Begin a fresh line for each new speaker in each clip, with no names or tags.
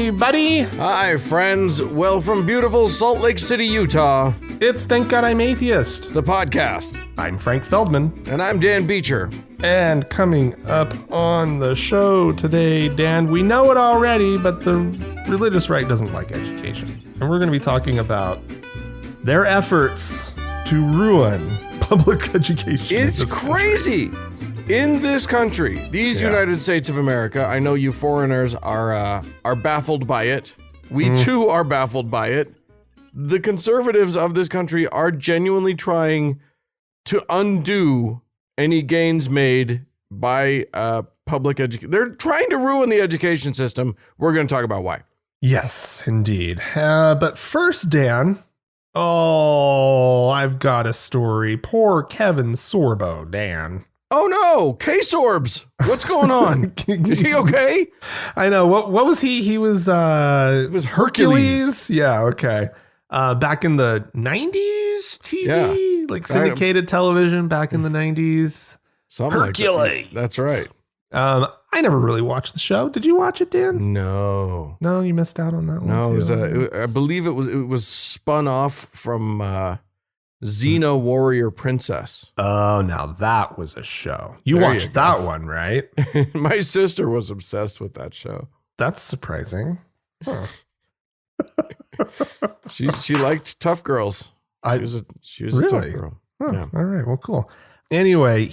Hi, buddy.
Hi, friends. Well, from beautiful Salt Lake City, Utah,
It's Thank God I'm Atheist.
the podcast.
I'm Frank Feldman.
And I'm Dan Beecher.
And coming up on the show today, Dan, we know it already, but the religious right doesn't like education. And we're going to be talking about their efforts to ruin public education.
It's crazy. In this country, these United States of America, I know you foreigners are baffled by it. We too are baffled by it. The conservatives of this country are genuinely trying to undo any gains made by public education. They're trying to ruin the education system. We're going to talk about why.
Yes, indeed. But first, Dan, I've got a story. Poor Kevin Sorbo, Dan.
Oh no, K-Sorbs. What's going on? Is he okay?
I know. What was he? He was
It was Hercules.
Yeah, okay. Back in the 90s TV, like syndicated television back in the 90s.
Something
Hercules.
Like that. That's right.
I never really watched the show. Did you watch it, Dan?
No.
No, you missed out on that one.
No,
too.
I believe it was spun off from Xena Warrior Princess.
Oh, now that was a show. You
There
watched
you go.
that one, right?
My sister was obsessed with that show.
That's surprising. Huh.
She liked tough girls. She was a tough
Really?
girl.
Huh,
Yeah.
All right. Well, cool. Anyway,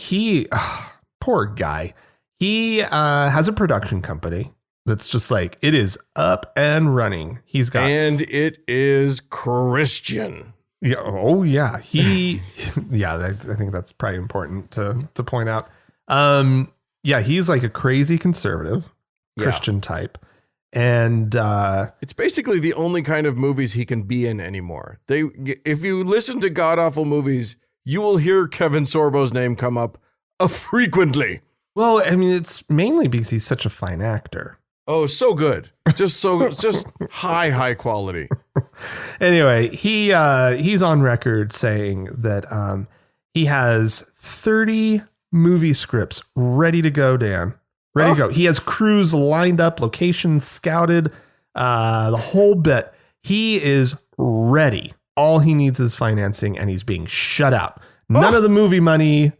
poor guy. He has a production company that's just like, it is up and running. He's got.
And it is Christian.
Yeah. Oh, yeah. I think that's probably important to point out. Yeah, he's like a crazy conservative Christian type. And
It's basically the only kind of movies he can be in anymore. If you listen to god-awful movies, you will hear Kevin Sorbo's name come up frequently.
well, I mean, it's mainly because he's such a fine actor.
Oh, so good. Just high quality.
Anyway, he's on record saying that he has 30 movie scripts ready to go, Dan. Ready to go. He has crews lined up, locations scouted, the whole bit. He is ready. All he needs is financing, and he's being shut out. None of the movie money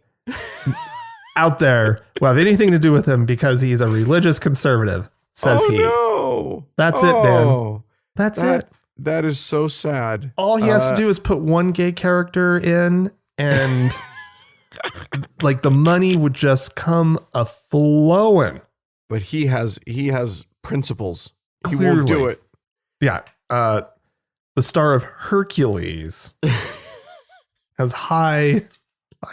out there will have anything to do with him because he's a religious conservative, says he.
No.
That's it, Dan. That's it.
That is so sad.
All he has to do is put one gay character in, and like the money would just come a-flowing.
But he has principles. He
Clearly.
won't do it.
Yeah. The star of Hercules has high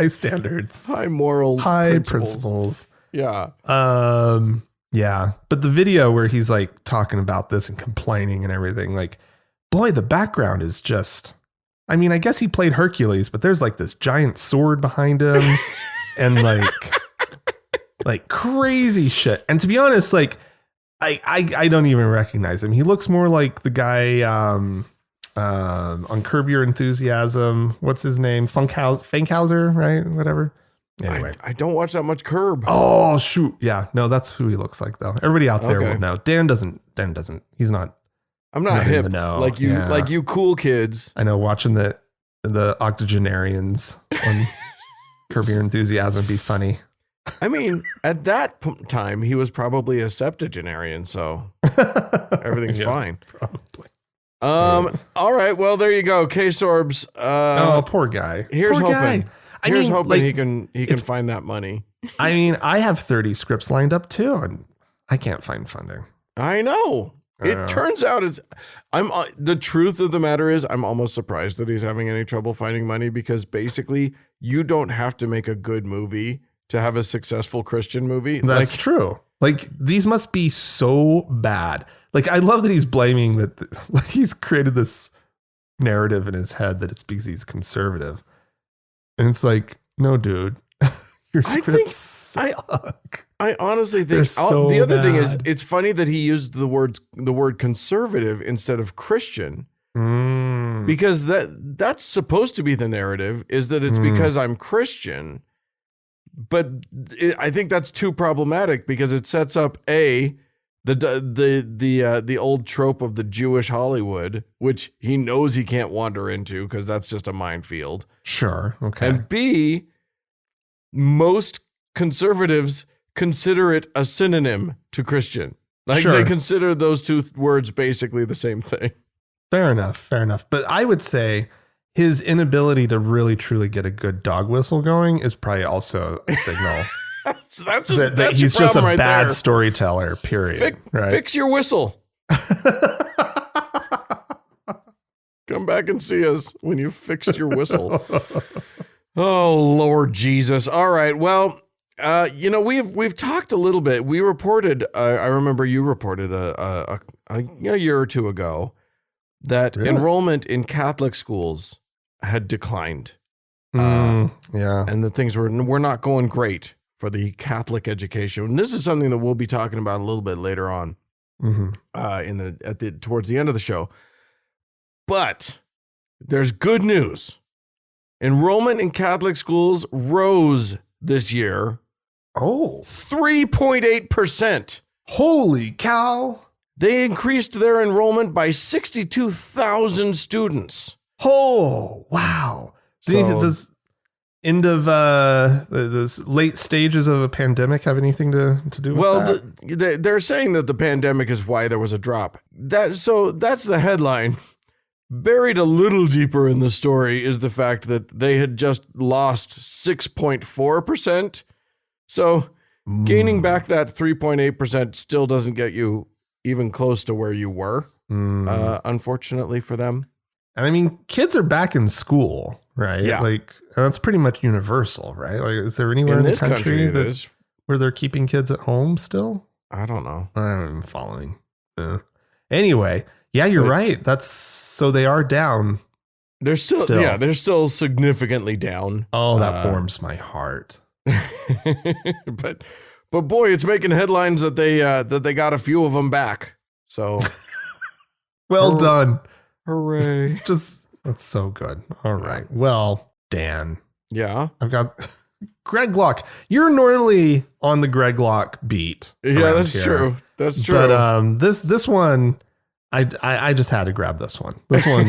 standards,
High moral
high principles.
Yeah.
Yeah. But the video where he's like talking about this and complaining and everything, like, boy, the background is just, I mean, I guess he played Hercules, but there's like this giant sword behind him and like crazy shit. And to be honest, like, I don't even recognize him. He looks more like the guy on Curb Your Enthusiasm. What's his name? Fankhauser, right? Whatever. Anyway.
I don't watch that much Curb.
Oh, shoot. Yeah. No, that's who he looks like, though. Everybody out there
Okay.
will know. Dan doesn't. He's not.
I'm
He's
not
not in
hip
the know.
like you
Yeah.
like you cool kids.
I know, watching the octogenarians on Curb Your Enthusiasm be funny.
I mean, at that time, he was probably a septuagenarian, so everything's
Yeah,
fine.
Probably.
All right. Well, there you go. K-Sorbs.
Poor guy.
Here's
Poor
hoping.
guy.
Here's hoping
like,
he can find that money.
I mean, I have 30 scripts lined up too, and I can't find funding.
I know. It turns out the truth of the matter is I'm almost surprised that he's having any trouble finding money, because basically you don't have to make a good movie to have a successful Christian movie.
That's true. Like, these must be so bad. Like, I love that he's blaming that, like, he's created this narrative in his head that it's because he's conservative. And it's like, no, dude, your scripts suck.
I honestly think
So
the other thing is,
bad.
it's funny that he used the word conservative instead of Christian, because that's supposed to be the narrative, is that it's because I'm Christian. But I think that's too problematic, because it sets up the old trope of the Jewish Hollywood, which he knows he can't wander into because that's just a minefield.
Sure. Okay.
And B, most conservatives consider it a synonym to Christian. Like
Sure.
they consider those two words basically the same thing.
Fair enough. But I would say his inability to really truly get a good dog whistle going is probably also a signal
That's
that he's
your
just a
problem right
bad
there.
storyteller, period. Right?
Fix your whistle. Come back and see us when you fixed your whistle. Oh, Lord Jesus. All right. Well, we've talked a little bit. We reported, I remember you reported a year or two ago that
Really?
enrollment in Catholic schools had declined.
Yeah.
And that things were not going great for the Catholic education. And this is something that we'll be talking about a little bit later on towards the end of the show. But there's good news. Enrollment in Catholic schools rose this year.
Oh,
3.8%.
holy cow.
They increased their enrollment by 62,000 students.
Oh, wow. Do you think this end of the late stages of a pandemic have anything to do with that?
They're saying that the pandemic is why there was a drop. That's the headline. Buried a little deeper in the story is the fact that they had just lost 6.4%. So gaining back that 3.8% still doesn't get you even close to where you were, unfortunately for them.
And I mean, kids are back in school, right?
Yeah.
Like, that's pretty much universal, right? Like, is there anywhere in the
this
country
it is.
where they're keeping kids at home still?
I don't know.
I'm following. Anyway, yeah, you're right. So they are down.
They're still. They're still significantly down.
Oh, that warms my heart.
but boy, it's making headlines that they got a few of them back. So
well done.
Hooray.
That's so good. All right. Well, Dan.
Yeah.
I've got Greg Locke. You're normally on the Greg Locke beat.
Yeah, that's true. That's true.
But this one, I just had to grab this one. This one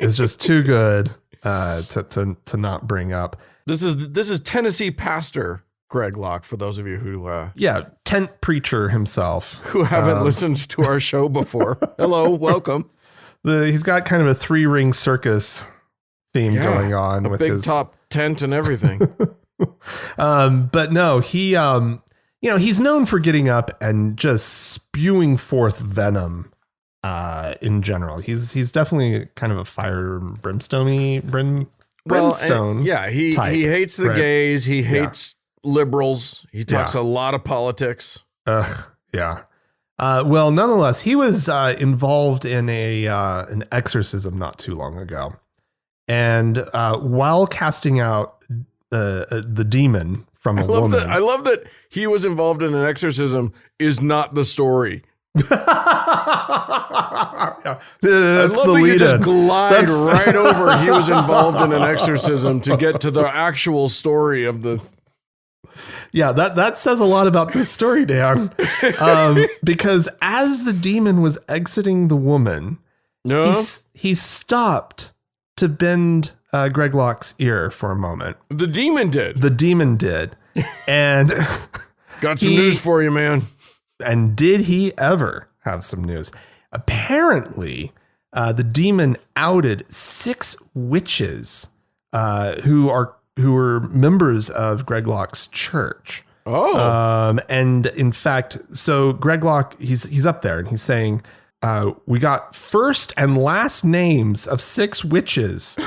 is just too good to not bring up.
This is Tennessee pastor Greg Locke, for those of you who
tent preacher himself
who haven't listened to our show before. Hello, welcome.
He's got kind of a 3-ring circus theme going on with
big
his
top tent and everything.
But no, he he's known for getting up and just spewing forth venom in general. He's definitely kind of a fire and brimstone.
He hates the gays. He hates liberals. He talks a lot of politics.
Yeah. Well, nonetheless, he was involved in an exorcism not too long ago, and while casting out the demon from a woman,
I love that he was involved in an exorcism is not the story.
That's
I love
the
that you
lead
just
in.
glide right over. He was involved in an exorcism to get to the actual story of the.
Yeah, that says a lot about this story, Dan. Because as the demon was exiting the woman, he stopped to bend Greg Locke's ear for a moment.
The demon did.
And
got some news for you, man.
And did he ever have some news? Apparently, the demon outed 6 witches who were members of Greg Locke's church.
Oh.
And in fact, so Greg Locke, he's up there and he's saying, we got first and last names of 6 witches.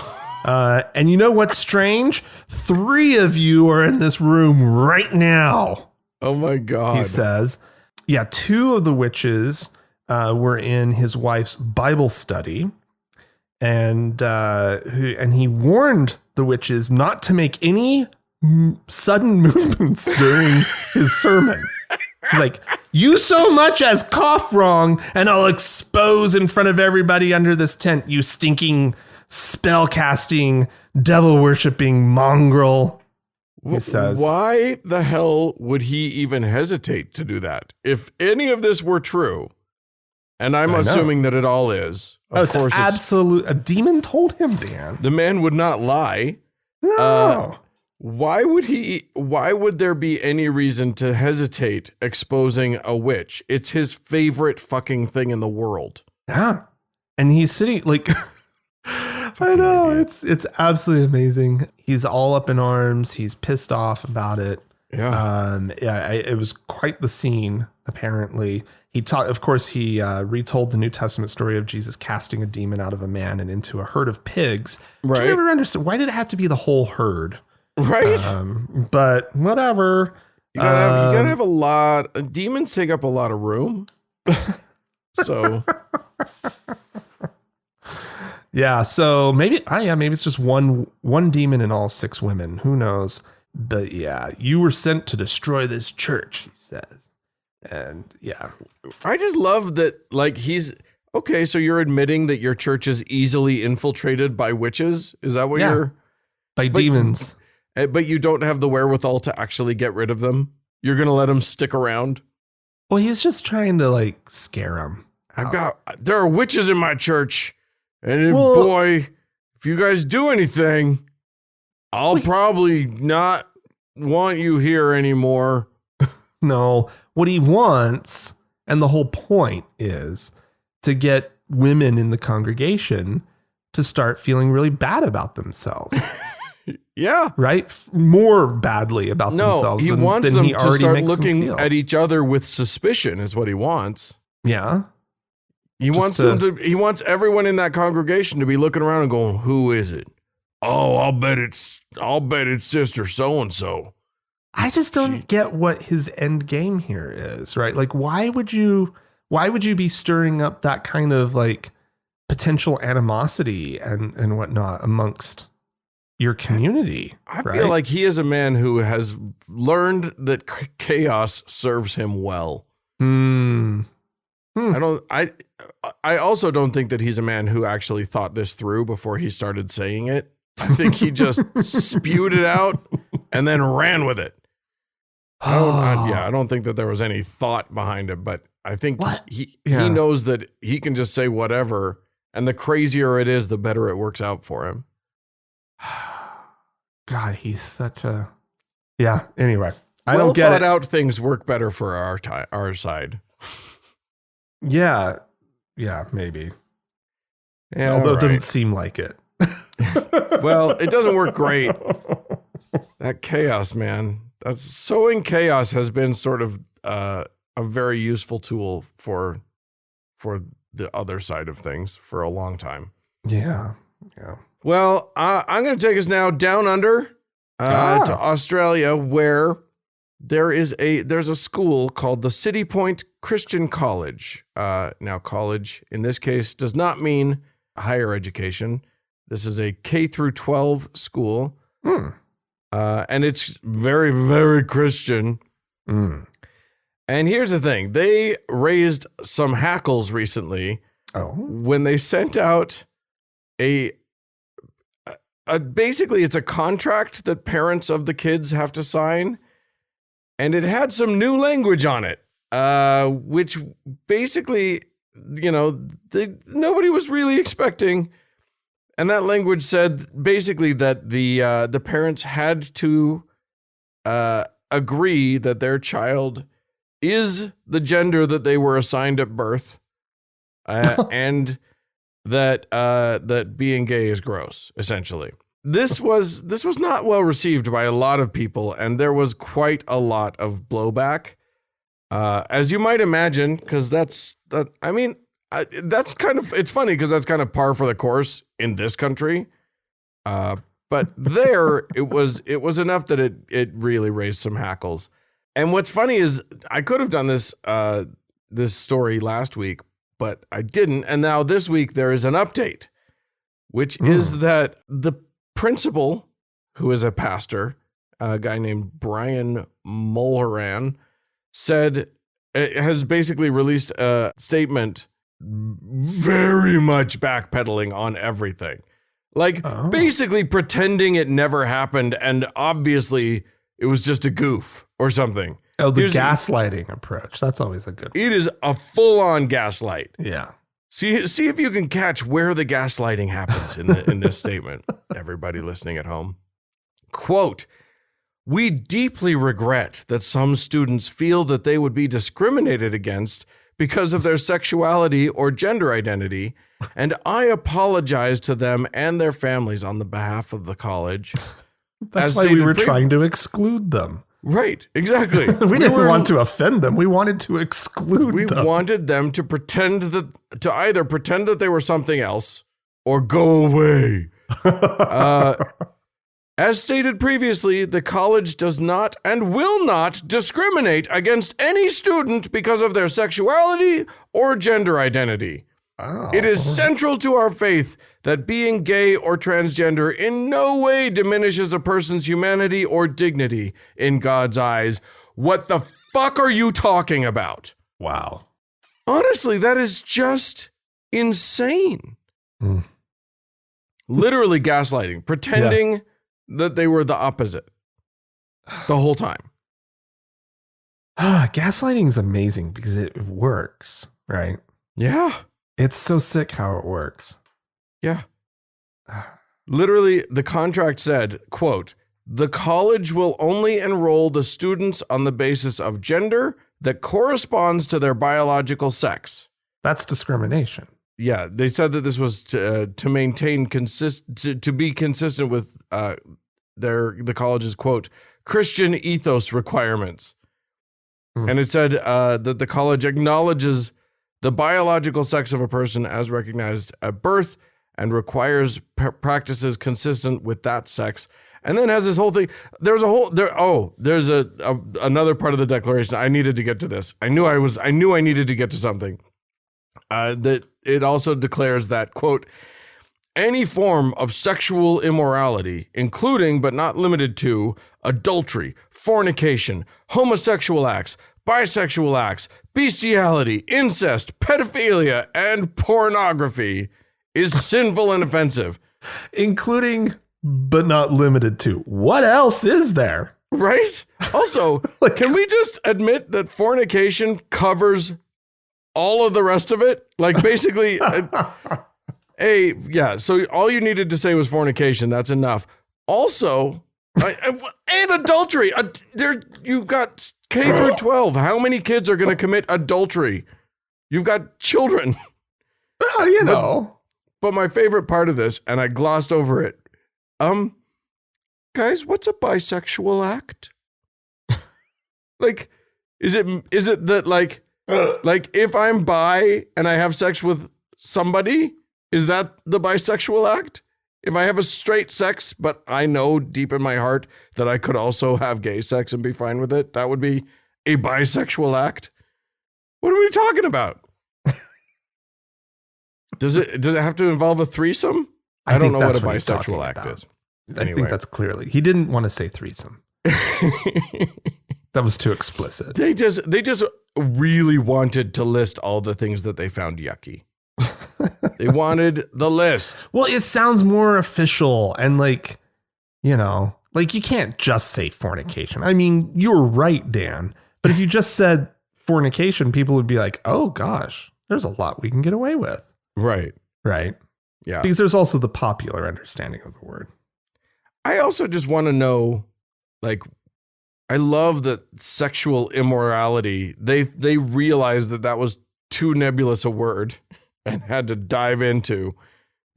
And you know what's strange? 3 of you are in this room right now.
Oh my God.
He says, 2 of the witches were in his wife's Bible study. And he warned the witches not to make any sudden movements during his sermon. He's like, you so much as cough wrong, and I'll expose in front of everybody under this tent, you stinking, spell casting, devil worshipping mongrel. he says.
Why the hell would he even hesitate to do that? If any of this were true, and I'm assuming that it all is, of course,
it's absolute. A demon told him, Dan.
The man would not lie.
No.
Why would there be any reason to hesitate exposing a witch? It's his favorite fucking thing in the world.
Yeah. And he's sitting like, I know, it's absolutely amazing. He's all up in arms. He's pissed off about it.
Yeah.
It was quite the scene, apparently. Of course, he retold the New Testament story of Jesus casting a demon out of a man and into a herd of pigs.
Right.
Do you ever understand? Why did it have to be the whole herd?
Right.
But whatever.
You gotta have a lot. Demons take up a lot of room. So.
Yeah. So maybe it's just one demon and all 6 women. Who knows? But yeah, you were sent to destroy this church, he says. And yeah.
I just love that, like, okay, so you're admitting that your church is easily infiltrated by witches? Is that what you're...
By demons.
But you don't have the wherewithal to actually get rid of them? You're going to let them stick around?
Well, he's just trying to, like, scare them.
There are witches in my church. And boy, if you guys do anything, I'll probably not want you here anymore.
No, what he wants, and the whole point is to get women in the congregation to start feeling really bad about themselves.
Yeah.
Right? More badly about themselves
he
than
wants
than
them
he
to
already
start
makes
looking
them feel.
at each other with suspicion is what he wants.
Yeah.
He wants everyone in that congregation to be looking around and going, who is it? Oh, I'll bet it's sister so-and-so.
I just don't get what his end game here is, right? Like, why would you be stirring up that kind of like potential animosity and whatnot amongst your community?
I feel like he is a man who has learned that chaos serves him well. I also don't think that he's a man who actually thought this through before he started saying it. I think he just spewed it out and then ran with it. I don't think that there was any thought behind it, but I think he knows that he can just say whatever, and the crazier it is, the better it works out for him.
God, he's such a... Yeah, anyway.
I don't get it. Well thought out things work better for our side.
Yeah, maybe. Yeah, although it doesn't seem like it.
Well, it doesn't work great. That chaos, man. Sowing chaos has been sort of a very useful tool for the other side of things for a long time. Yeah. Well, I'm going to take us now down under to Australia, where there's a school called the City Point Christian College. Now, college in this case does not mean higher education. This is a K through 12 school. And it's very, very Christian. And here's the thing. They raised some hackles recently when they sent out basically it's a contract that parents of the kids have to sign. And it had some new language on it, which basically, nobody was really expecting. And that language said basically that the parents had to agree that their child is the gender that they were assigned at birth, and that being gay is gross. Essentially, this was not well received by a lot of people, and there was quite a lot of blowback, as you might imagine, because it's funny because that's kind of par for the course in this country. But there it was enough that it really raised some hackles. And what's funny is I could have done this story last week, but I didn't. And now this week there is an update, which is that the principal, who is a pastor, a guy named Brian Mulheran, has basically released a statement very much backpedaling on everything. Like basically pretending it never happened and obviously it was just a goof or something.
Oh, the gaslighting approach. That's always a good one.
It is a full-on gaslight.
Yeah.
See if you can catch where the gaslighting happens in this statement, everybody listening at home. Quote, "We deeply regret that some students feel that they would be discriminated against because of their sexuality or gender identity, and I apologize to them and their families on the behalf of the college."
That's why we were trying to exclude them.
Right, exactly.
we didn't want to offend them. We wanted to exclude them.
We wanted them to either pretend that they were something else or go away. As stated previously, the college does not and will not discriminate against any student because of their sexuality or gender identity. Oh. It is central to our faith that being gay or transgender in no way diminishes a person's humanity or dignity in God's eyes. What the fuck are you talking about?
Wow.
Honestly, that is just insane. Literally gaslighting, pretending that they were the opposite the whole time.
Gaslighting is amazing because it works, right?
Yeah.
It's so sick how it works.
Yeah. Literally, the contract said, quote, "The college will only enroll the students on the basis of gender that corresponds to their biological sex."
That's discrimination.
Yeah, they said that this was to maintain to be consistent with the college's, quote, "Christian ethos requirements." And it said that the college acknowledges the biological sex of a person as recognized at birth and requires practices consistent with that sex. And then has this whole thing. There's another part of the declaration. I needed to get to this. I knew I needed to get to something. That it also declares that, quote, "Any form of sexual immorality, including but not limited to adultery, fornication, homosexual acts, bisexual acts, bestiality, incest, pedophilia, and pornography is sinful and offensive."
Including but not limited to. What else is there?
Right? Also, can we just admit that fornication covers all of the rest of it? Like basically, so all you needed to say was fornication. That's enough. Also, and adultery. You've got K through 12. How many kids are going to commit adultery? You've got children.
Well, you know.
But my favorite part of this, and I glossed over it. Guys, what's a bisexual act? Like, is it that like if I'm bi and I have sex with somebody, is that the bisexual act? If I have a straight sex, but I know deep in my heart that I could also have gay sex and be fine with it, that would be a bisexual act? What are we talking about? Does it have to involve a threesome? I don't know what a bisexual act is.
Anyway. I think that's clearly. He didn't want to say threesome. That was too explicit.
They just really wanted to list all the things that they found yucky. They wanted the list.
Well, it sounds more official and like, you know, like you can't just say fornication. I mean, you're right, Dan. But if you just said fornication, people would be like, oh gosh, there's a lot we can get away with.
Right.
Right.
Yeah.
Because there's also the popular understanding of the word.
I also just want to know, like, I love that sexual immorality, they realized that was too nebulous a word and had to dive into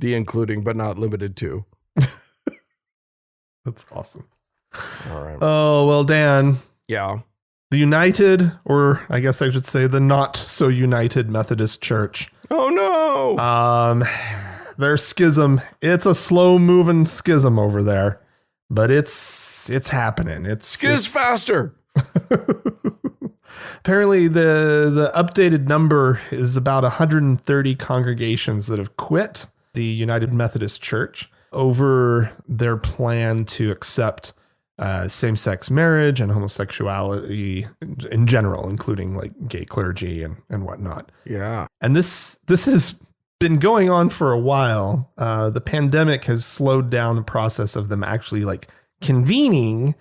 the including but not limited to.
That's awesome.
All right.
Oh, well, Dan.
Yeah.
The United, or I guess I should say the not so united Methodist Church.
Oh, no.
Their schism, it's a slow moving schism over there, but it's happening.
Schiz faster.
Apparently the updated number is about 130 congregations that have quit the United Methodist Church over their plan to accept same-sex marriage and homosexuality in general, including like gay clergy and whatnot.
Yeah.
And this has been going on for a while. The pandemic has slowed down the process of them actually like convening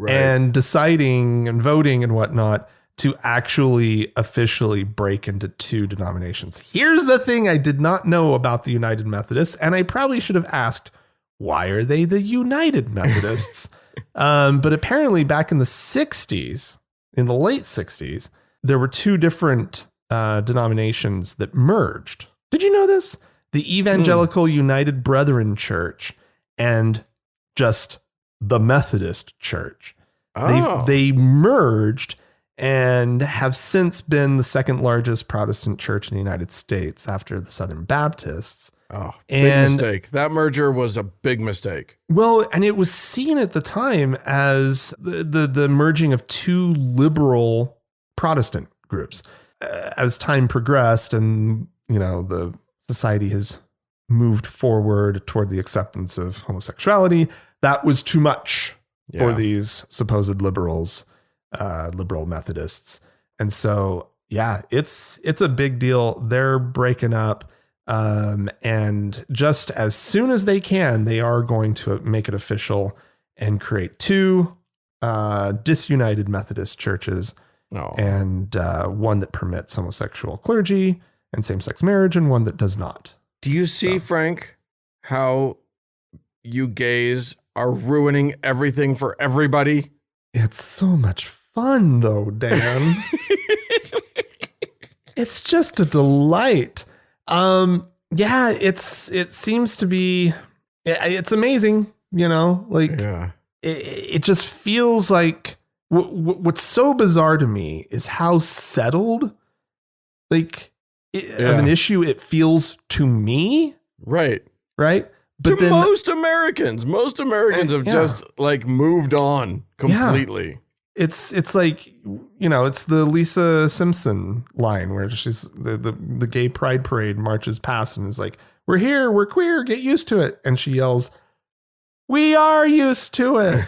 and deciding and voting and whatnot to actually officially break into two denominations. Here's the thing I did not know about the United Methodists, and I probably should have asked, why are they the United Methodists? But apparently back in the 60s, in the late 60s, there were two different denominations that merged. Did you know this? The Evangelical United Brethren Church and just the Methodist Church. They merged and have since been the second largest Protestant church in the United States after the Southern Baptists.
Oh, big mistake. That merger was a big mistake.
Well, and it was seen at the time as the merging of two liberal Protestant groups. As time progressed and, the society has moved forward toward the acceptance of homosexuality, that was too much for these supposed liberals, liberal Methodists. And so, it's a big deal. They're breaking up. And just as soon as they can, they are going to make it official and create two disunited Methodist churches, and one that permits homosexual clergy and same-sex marriage, and one that does not.
Do you see, Frank, how you gays are ruining everything for everybody?
It's so much fun, though, Dan. It's just a delight. It seems to be, it's amazing, it just feels like what's so bizarre to me is how settled, of an issue it feels to me.
Right.
But
to most Americans have just moved on completely.
Yeah. It's like, it's the Lisa Simpson line where she's the gay pride parade marches past and is like, we're here, we're queer, get used to it. And she yells, we are used to it.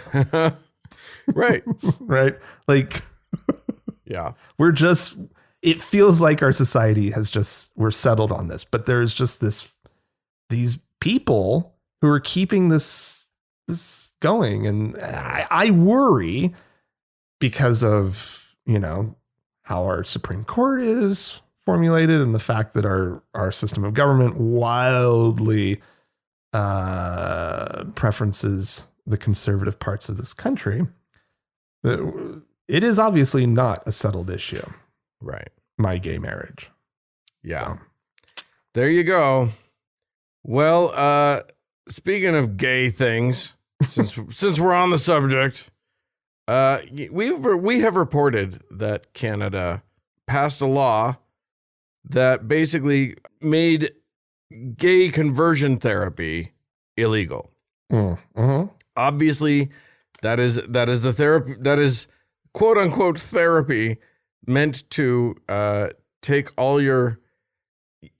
Right.
Right. It feels like our society we're settled on this, but there's just these people who are keeping this going. And I worry, because of, how our Supreme Court is formulated and the fact that our system of government wildly preferences the conservative parts of this country, it is obviously not a settled issue.
Right.
My gay marriage.
Yeah. There you go. Well, speaking of gay things, since we're on the subject, we have reported that Canada passed a law that basically made gay conversion therapy illegal.
Mm-hmm.
Obviously, that is the therapy that is quote unquote therapy meant to take all your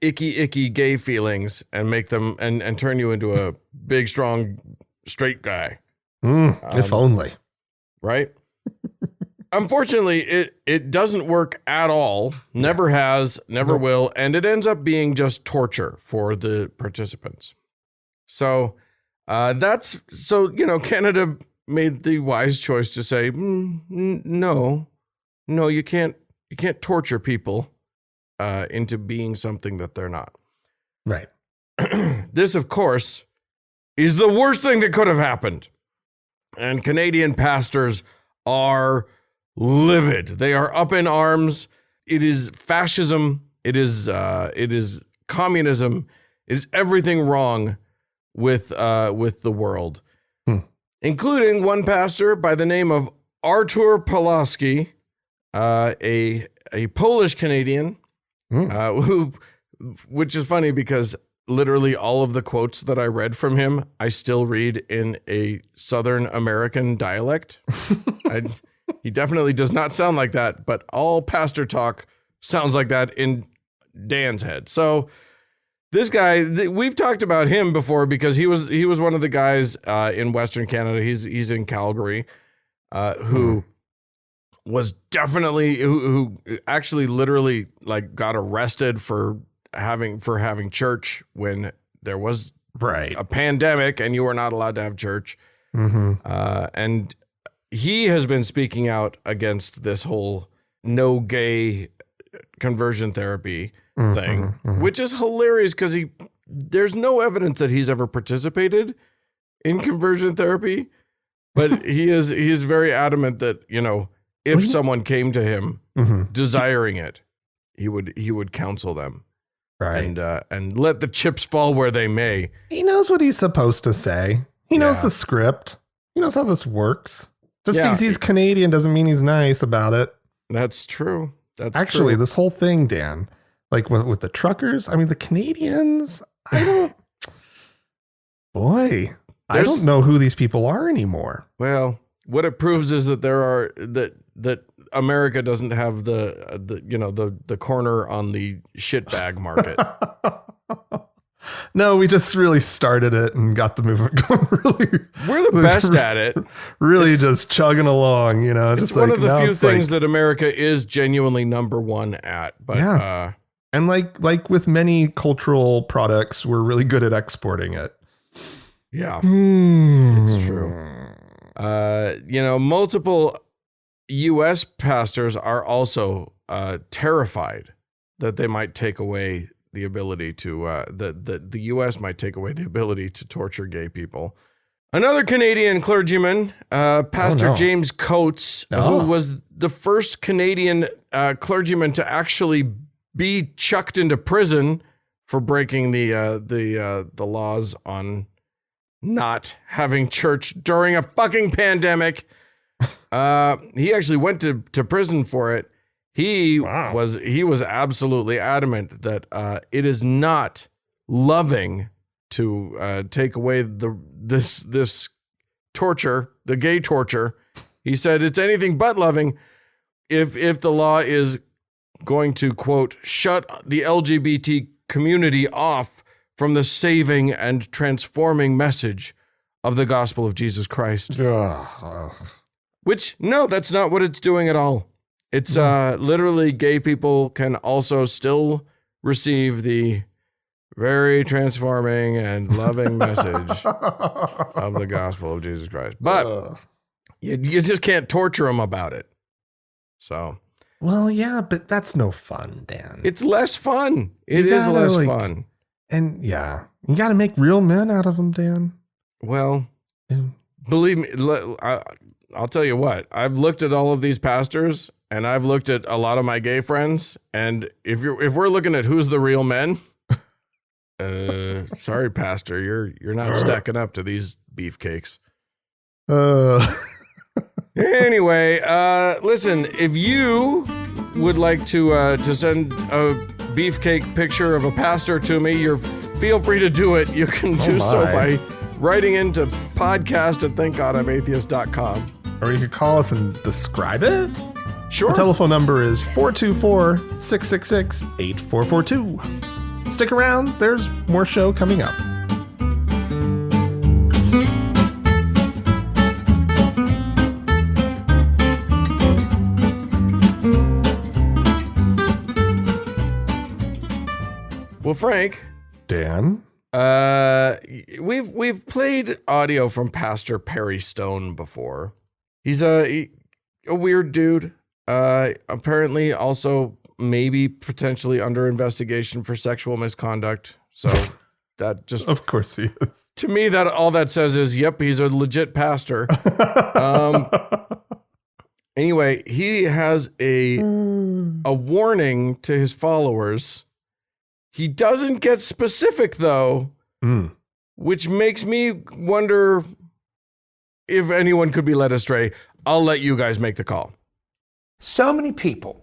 icky gay feelings and make them and turn you into a big strong straight guy.
If only.
Right? Unfortunately, it doesn't work at all. Never has, never will, and it ends up being just torture for the participants. So Canada made the wise choice to say, no, you can't torture people into being something that they're not.
Right.
This, of course, is the worst thing that could have happened. And Canadian pastors are livid. They are up in arms. It is fascism. It is communism. It is everything wrong with the world, including one pastor by the name of Artur Pawlowski, a Polish Canadian, which is funny because literally all of the quotes that I read from him, I still read in a Southern American dialect. He definitely does not sound like that, but all pastor talk sounds like that in Dan's head. So this guy, we've talked about him before because he was one of the guys in Western Canada. He's in Calgary, who was definitely who actually literally got arrested for having church when there was a pandemic and you were not allowed to have church. And he has been speaking out against this whole no gay conversion therapy thing, which is hilarious because there's no evidence that he's ever participated in conversion therapy, but he is very adamant that, if someone came to him desiring it, he would counsel them.
Right.
And let the chips fall where they may.
He knows what he's supposed to say. He knows the script. He knows how this works. Just because he's Canadian doesn't mean he's nice about it.
That's true.
Actually, this whole thing, Dan, like with the truckers, I mean, the Canadians, I don't know who these people are anymore.
Well, what it proves is that that America doesn't have the corner on the shitbag market.
No, we just really started it and got the movement going.
We're the best at it.
Really, just chugging along,
It's
just
one of the few things that America is genuinely number one at. But
and like with many cultural products, we're really good at exporting it.
Yeah, it's true. Multiple U.S. pastors are also terrified that they might take away the ability to the U.S. might take away the ability to torture gay people. Another Canadian clergyman, Pastor James Coates, who was the first Canadian clergyman to actually be chucked into prison for breaking the laws on not having church during a fucking pandemic. He actually went to prison for it. He was absolutely adamant that it is not loving to take away this torture, the gay torture. He said it's anything but loving if the law is going to, quote, shut the LGBT community off from the saving and transforming message of the gospel of Jesus Christ. Which, no, that's not what it's doing at all. It's literally gay people can also still receive the very transforming and loving message of the gospel of Jesus Christ. But you just can't torture them about it. So.
Well, yeah, but that's no fun, Dan.
It's less fun. It is less fun.
And yeah, you got to make real men out of them, Dan.
Well, believe me, I'll tell you what. I've looked at all of these pastors, and I've looked at a lot of my gay friends, and if we're looking at who's the real men, sorry, Pastor, you're not stacking up to these beefcakes. Anyway, listen, if you would like to send a beefcake picture of a pastor to me, feel free to do it. You can do so by writing into podcast@thankgodimatheist.com.
Or you could call us and describe it.
Sure.
The telephone number is 424-666-8442. Stick around. There's more show coming up.
Well, Frank.
Dan.
We've played audio from Pastor Perry Stone before. He's a weird dude. Apparently also maybe potentially under investigation for sexual misconduct. So that just,
of course he is.
To me, that all that says is, yep, he's a legit pastor. Anyway, he has a warning to his followers. He doesn't get specific though, which makes me wonder if anyone could be led astray. I'll let you guys make the call.
So many people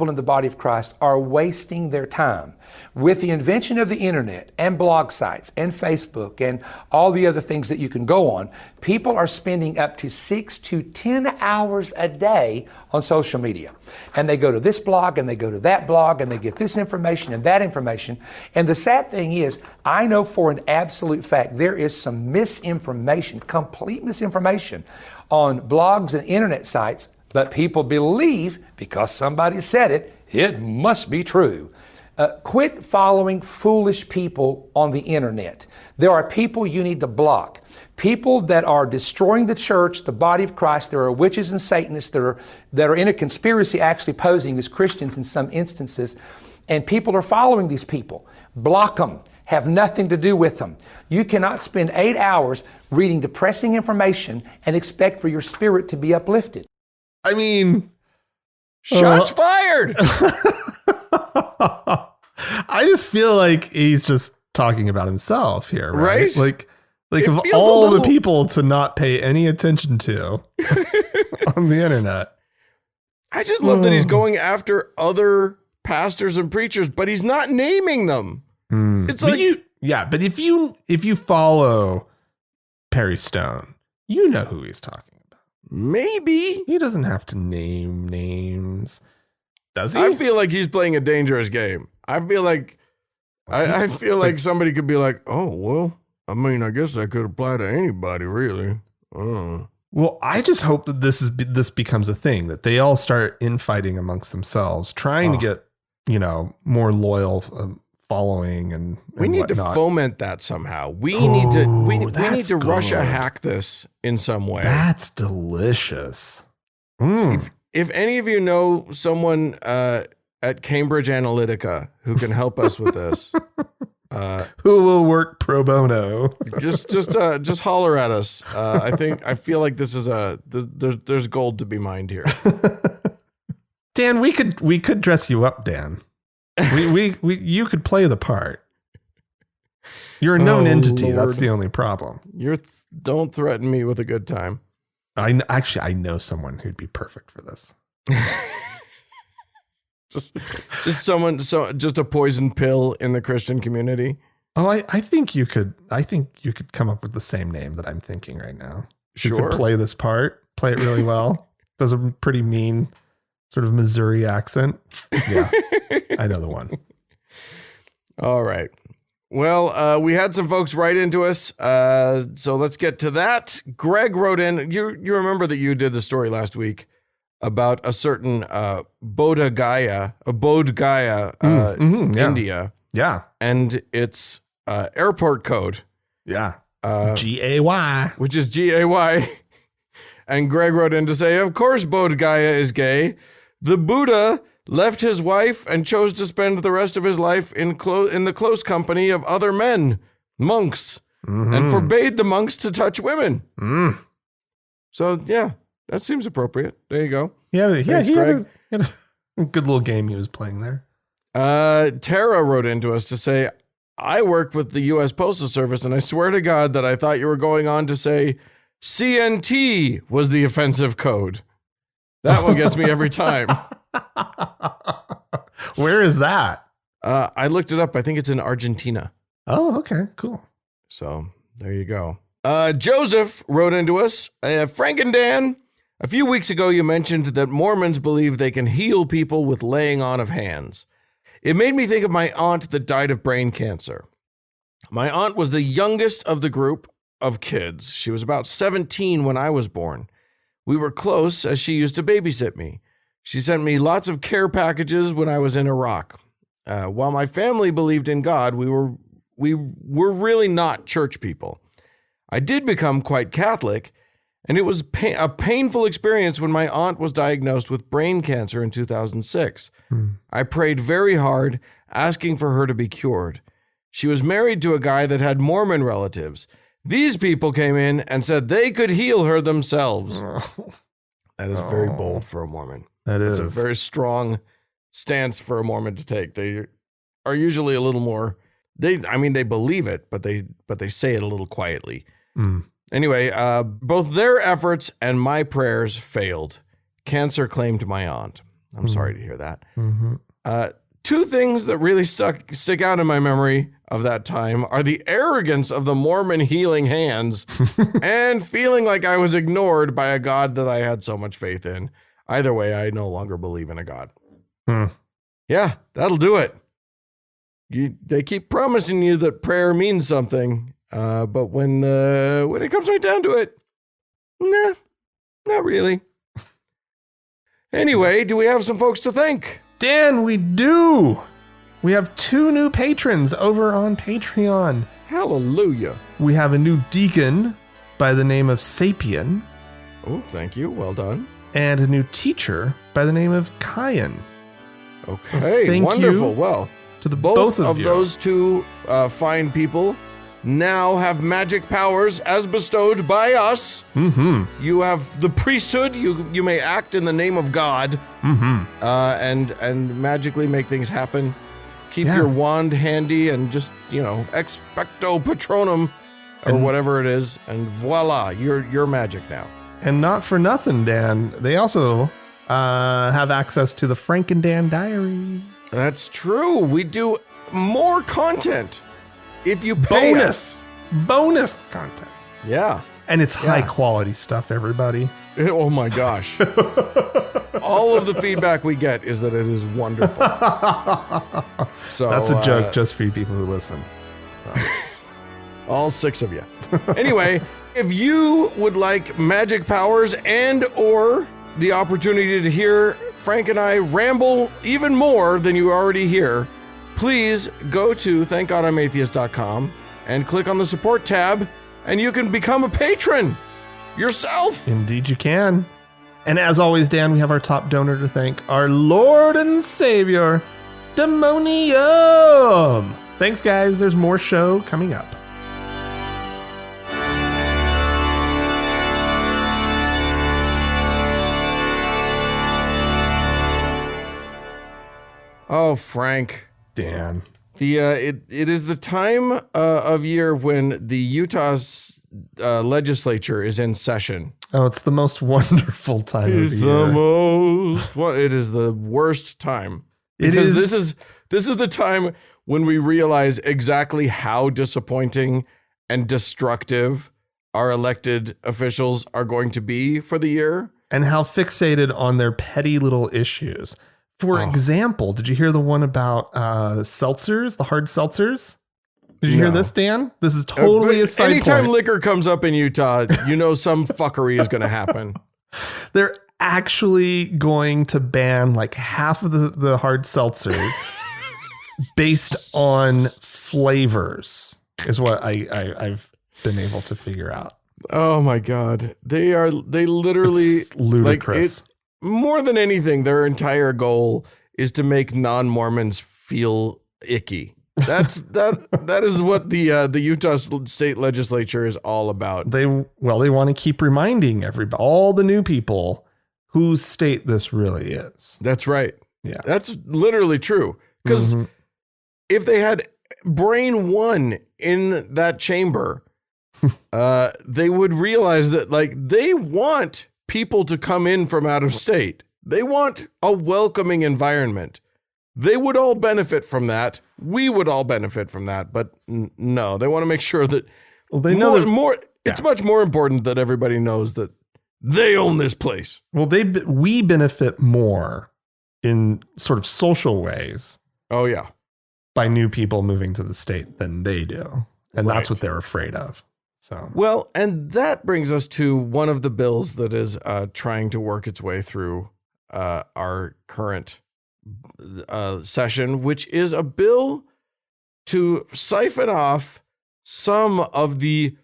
in the body of Christ are wasting their time. With the invention of the internet and blog sites and Facebook and all the other things that you can go on, people are spending up to 6 to 10 hours a day on social media. And they go to this blog and they go to that blog and they get this information and that information. And the sad thing is, I know for an absolute fact there is some misinformation, complete misinformation on blogs and internet sites. But people believe, because somebody said it, it must be true. Quit following foolish people on the internet. There are people you need to block. People that are destroying the church, the body of Christ. There are witches and Satanists that are in a conspiracy actually posing as Christians in some instances. And people are following these people. Block them. Have nothing to do with them. You cannot spend 8 hours reading depressing information and expect for your spirit to be uplifted.
I mean,
shots fired.
I just feel like he's just talking about himself here, right?
Right?
Like of all the people to not pay any attention to on the internet.
I just love that he's going after other pastors and preachers, but he's not naming them. It's
But
like
but if you follow Perry Stone, you know who he's talking about.
maybe.
He doesn't have to name names, does he?
I feel like he's playing a dangerous game. I feel like I feel like somebody could be like, oh, well, I mean, I guess that could apply to anybody, really.
Well, I just hope that this becomes a thing, that they all start infighting amongst themselves, trying to get, more loyal following and
we need
whatnot.
to foment that somehow. We need to Russia hack this in some way.
That's delicious.
If any of you know someone at Cambridge Analytica who can help us with this,
Who will work pro bono?
just holler at us. I feel like this is there's gold to be mined here.
Dan, we could dress you up, Dan. You could play the part. You're a known entity.
Lord.
That's the only problem.
Don't threaten me with a good time.
I know someone who'd be perfect for this.
just a poison pill in the Christian community.
Oh, I think you could come up with the same name that I'm thinking right now. You
Sure.
could play this part, play it really well. Does a pretty mean sort of Missouri accent. Yeah, I know the one.
All right. Well, we had some folks write into us, so let's get to that. Greg wrote in. You remember that you did the story last week about a certain Bodh Gaya, India.
Yeah.
And its airport code.
Yeah. GAY.
Which is GAY. And Greg wrote in to say, of course Bodh Gaya is gay. The Buddha left his wife and chose to spend the rest of his life in the close company of other men, monks, and forbade the monks to touch women. So, yeah, that seems appropriate. There you go. Thanks,
He
Greg.
had a good little game he was playing there.
Tara wrote into us to say, I work with the U.S. Postal Service, and I swear to God that I thought you were going on to say CNT was the offensive code. That one gets me every time.
Where is that?
I looked it up. I think it's in Argentina.
Oh, okay, cool.
So there you go. Joseph wrote into us, Frank and Dan, a few weeks ago you mentioned that Mormons believe they can heal people with laying on of hands. It made me think of my aunt that died of brain cancer. My aunt was the youngest of the group of kids. She was about 17 when I was born. We were close as she used to babysit me. She sent me lots of care packages when I was in Iraq. While my family believed in God, we were really not church people. I did become quite Catholic, and it was a painful experience when my aunt was diagnosed with brain cancer in 2006. I prayed very hard, asking for her to be cured. She was married to a guy that had Mormon relatives. These people came in and said they could heal her themselves. That is very bold for a Mormon.
That is.
It's a very strong stance for a Mormon to take. They are usually a little more, they believe it, but they say it a little quietly. Anyway, both their efforts and my prayers failed. Cancer claimed my aunt. I'm sorry to hear that. Two things that really stick out in my memory of that time are the arrogance of the Mormon healing hands and feeling like I was ignored by a God that I had so much faith in. Either way, I no longer believe in a God. Yeah, that'll do it. They keep promising you that prayer means something, but when it comes right down to it, nah, not really. Anyway, do we have some folks to thank?
Dan, we do. We have 2 new patrons over on Patreon.
Hallelujah.
We have a new deacon by the name of Sapien.
Oh, thank you. Well done.
And a new teacher by the name of Kyan.
Okay,
Thank
wonderful.
you
Well,
to the
both
of
of
you.
those 2 fine people now have magic powers as bestowed by us.
Mm-hmm.
You have the priesthood. You may act in the name of God, and magically make things happen. Keep your wand handy and just expecto patronum or whatever it is, and voila, you're magic now.
And not for nothing, Dan. They also have access to the Frank and Dan Diary.
That's true. We do more content if you pay us.
Bonus content.
Yeah.
And it's high quality stuff, everybody.
Oh my gosh. All of the feedback we get is that it is wonderful. So
that's a joke just for you people who listen.
All 6 of you. Anyway, if you would like magic powers and or the opportunity to hear Frank and I ramble even more than you already hear, please go to thankgodimatheist.com and click on the support tab, and you can become a patron yourself.
Indeed you can. And as always, Dan, we have our top donor to thank, our Lord and Savior, Demonium. Thanks, guys. There's more show coming up.
Oh, Frank.
Dan.
It is the time of year when the Utah's legislature is in session.
Oh, it's the most wonderful time of the year.
It is the worst time.
It is.
This is the time when we realize exactly how disappointing and destructive our elected officials are going to be for the year.
And how fixated on their petty little issues. For example, did you hear the one about seltzers, the hard seltzers? Did you hear this, Dan? This is totally a side
Anytime
point.
liquor comes up in Utah, some fuckery is going to happen.
They're actually going to ban like half of the hard seltzers based on flavors, is what I've been able to figure out.
Oh my God. They literally,
it's ludicrous.
More than anything, their entire goal is to make non-Mormons feel icky. That is what the Utah state legislature is all about.
They want to keep reminding everybody, all the new people, whose state this really is.
That's right.
Yeah,
that's literally true. Because if they had brain one in that chamber, they would realize that they want people to come in from out of state. They want a welcoming environment. They would all benefit from that. We would all benefit from that. But no, they want to make sure that
they know
it's much more important that everybody knows that they own this place.
Well, we benefit more in sort of social ways.
Oh, yeah.
By new people moving to the state than they do. And that's what they're afraid of. So
well, and that brings us to one of the bills that is trying to work its way through our current session, which is a bill to siphon off some of the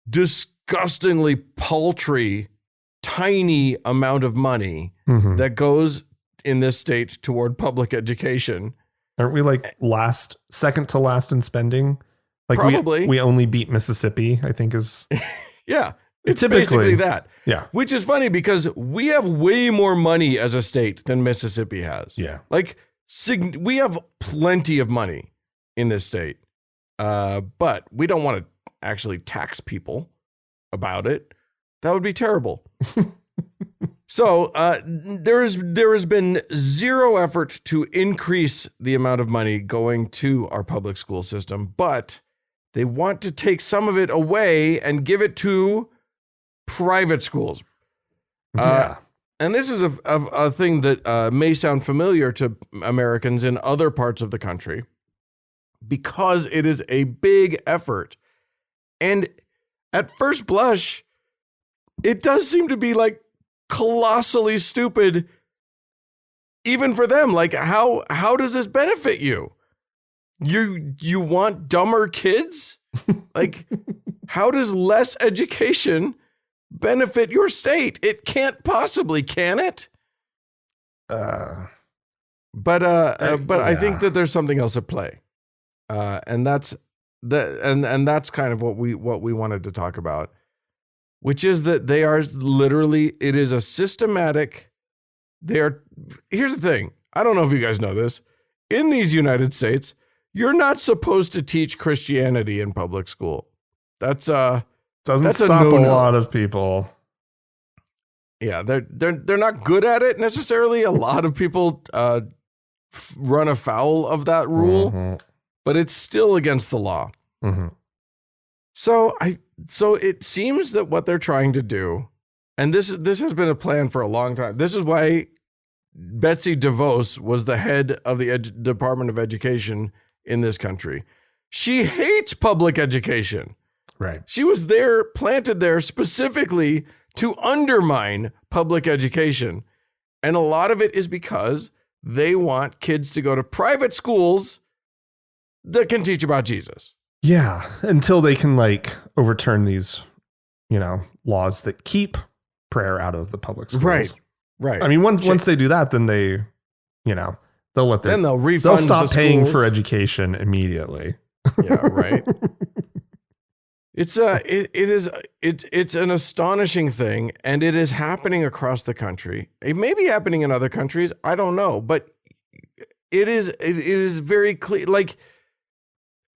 disgustingly paltry, tiny amount of money that goes in this state toward public education.
Aren't we second to last in spending?
Probably.
We only beat Mississippi, I think is.
Yeah. It's
typically
basically that.
Yeah.
Which is funny because we have way more money as a state than Mississippi has.
Yeah.
We have plenty of money in this state. But we don't want to actually tax people about it. That would be terrible. So there has been zero effort to increase the amount of money going to our public school system, but they want to take some of it away and give it to private schools.
Yeah.
And this is a thing that may sound familiar to Americans in other parts of the country because it is a big effort. And at first blush, it does seem to be colossally stupid, even for them. How does this benefit you? You want dumber kids? Like, how does less education benefit your state? It can't possibly, can it? But I think that there's something else at play, and that's that's kind of what we wanted to talk about, which is that they are literally, it is a systematic. Here's the thing. I don't know if you guys know this. In these United States, you're not supposed to teach Christianity in public school. That's
doesn't stop a lot of people.
Yeah, they're not good at it necessarily. A lot of people run afoul of that rule, but it's still against the law. So it seems that what they're trying to do, and this has been a plan for a long time. This is why Betsy DeVos was the head of the Department of Education in this country. She hates public education.
Right.
She was planted there specifically to undermine public education. And a lot of it is because they want kids to go to private schools that can teach about Jesus.
Yeah, until they can like overturn these, laws that keep prayer out of the public schools.
Right.
I mean, once they do that, then they, they'll let their,
then they'll refund.
They'll stop paying
schools
for education immediately.
Yeah, right. It's an astonishing thing, and it is happening across the country. It may be happening in other countries, I don't know, but it is very clear. Like,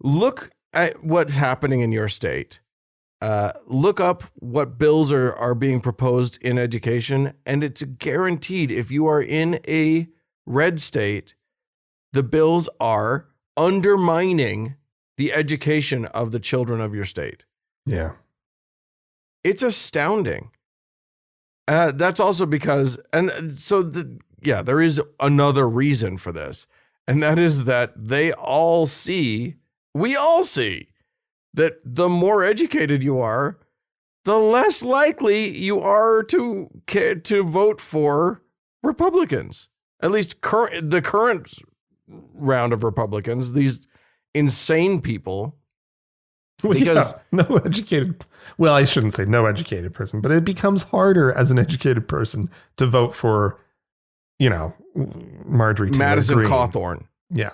look at what's happening in your state. Look up what bills are being proposed in education, and it's guaranteed if you are in a red state, the bills are undermining the education of the children of your state.
Yeah.
It's astounding. That's also because, there is another reason for this, and that is that we all see that the more educated you are, the less likely you are to vote for Republicans. At least the current round of Republicans, these insane people. Because
no educated, well, I shouldn't say no educated person, but it becomes harder as an educated person to vote for, Marjorie Taylor
Madison
Greene.
Cawthorn.
Yeah.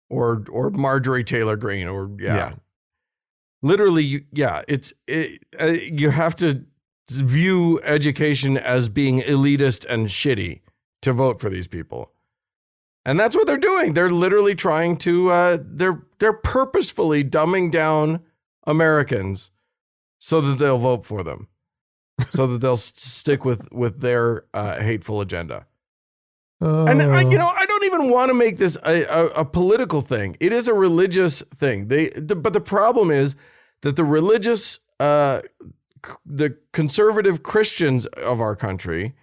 Or Marjorie Taylor Greene, or literally, you have to view education as being elitist and shitty to vote for these people. And that's what they're doing. They're literally trying to, they're purposefully dumbing down Americans so that they'll vote for them, so that they'll stick with their hateful agenda. And I don't even want to make this a political thing. It is a religious thing. But the problem is that the religious, the conservative Christians of our country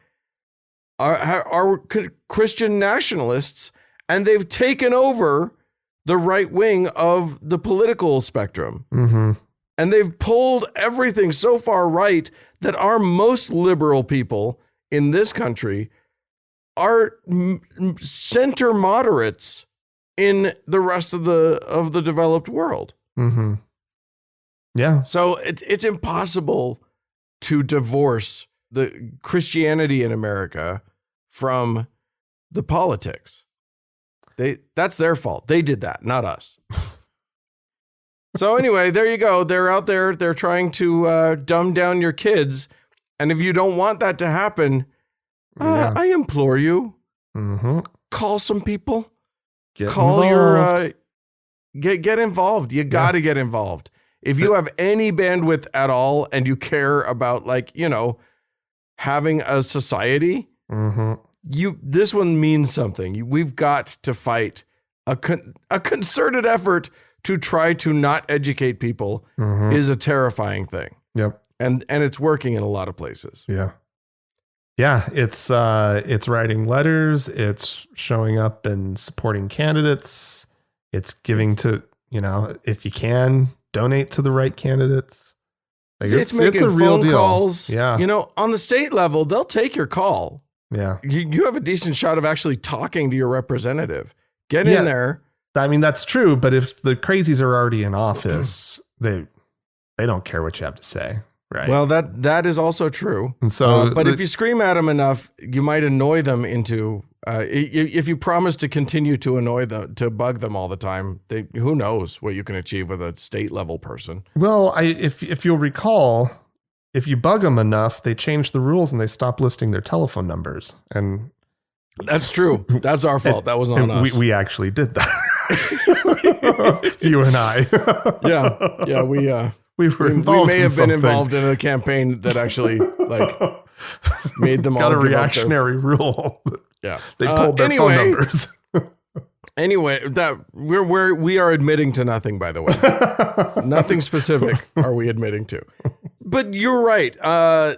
are Christian nationalists, and they've taken over the right wing of the political spectrum. And they've pulled everything so far right that our most liberal people in this country are center moderates in the rest of the developed world.
Yeah.
So it's impossible to divorce the Christianity in America from the politics. That's their fault. They did that, not us. So anyway, there you go. They're out there. They're trying to dumb down your kids. And if you don't want that to happen, I implore you, call some people. Get involved. You got to get involved. If you have any bandwidth at all and you care about, having a society, this one means something. We've got to fight a concerted effort to try to not educate people is a terrifying thing.
Yep.
And it's working in a lot of places.
Yeah. Yeah. It's writing letters. It's showing up and supporting candidates. It's giving to, if you can, donate to the right candidates.
It's making
a real
phone
deal.
calls.
Yeah.
On the state level, they'll take your call.
Yeah.
You have a decent shot of actually talking to your representative. Get in there,
I mean, that's true. But if the crazies are already in office, they don't care what you have to say. Right.
Well, that is also true.
And so,
but if you scream at them enough, you might annoy them into. If you promise to continue to annoy them, to bug them all the time, who knows what you can achieve with a state level person.
Well, if you'll recall, if you bug them enough, they change the rules and they stop listing their telephone numbers. And
that's true. That's our fault. That wasn't on us.
We actually did that. You and I.
Yeah. We were involved. We may have been involved in a campaign that actually made them all
got a reactionary rule.
Yeah,
they pulled their phone numbers.
Anyway, that we are admitting to nothing. By the way, nothing specific are we admitting to. But you're right.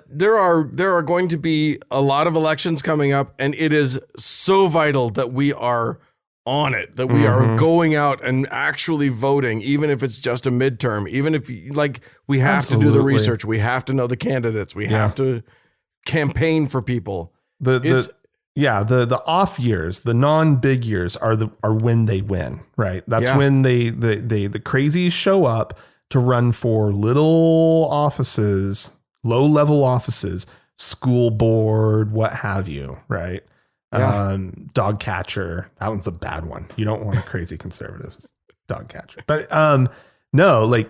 There are going to be a lot of elections coming up, and it is so vital that we are on it, that we are going out and actually voting, even if it's just a midterm, even if we have to do the research, we have to know the candidates, we have to campaign for people.
The off years, the non-big years are when they win, right? That's when the crazies show up to run for little offices, low-level offices, school board, what have you, right? Yeah. Dog catcher. That one's a bad one. You don't want a crazy conservative dog catcher. But no,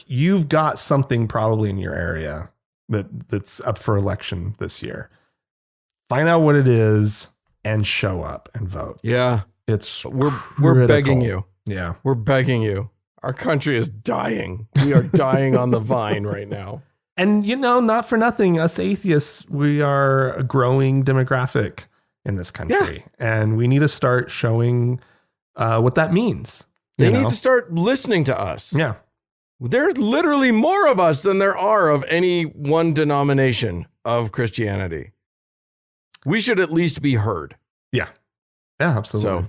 you've got something probably in your area that's up for election this year. Find out what it is and show up and vote.
Yeah.
We're
begging you.
Yeah.
We're begging you. Our country is dying. We are dying on the vine right now.
And not for nothing, us atheists, we are a growing demographic in this country, and we need to start showing what that means.
They need to start listening to us.
Yeah.
There's literally more of us than there are of any one denomination of Christianity. We should at least be heard.
Yeah. Yeah, absolutely.
So,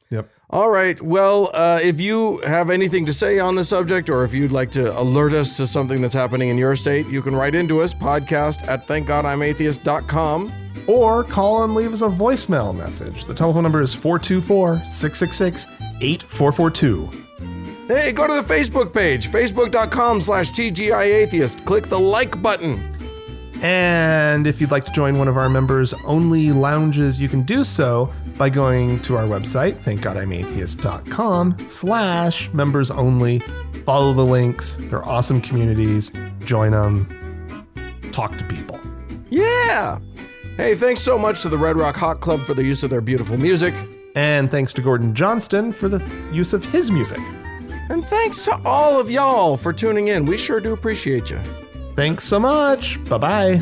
yep.
All right. Well, if you have anything to say on the subject, or if you'd like to alert us to something that's happening in your state, you can write into us, podcast@thankgodimatheist.com.
Or call and leave us a voicemail message. The telephone number is 424-666-8442.
Hey, go to the Facebook page, facebook.com/TGIAtheist. Click the like button.
And if you'd like to join one of our members-only lounges, you can do so by going to our website, thankgodimatheist.com/members-only. Follow the links. They're awesome communities. Join them. Talk to people.
Yeah. Hey, thanks so much to the Red Rock Hot Club for the use of their beautiful music.
And thanks to Gordon Johnston for the use of his music.
And thanks to all of y'all for tuning in. We sure do appreciate you.
Thanks so much. Bye-bye.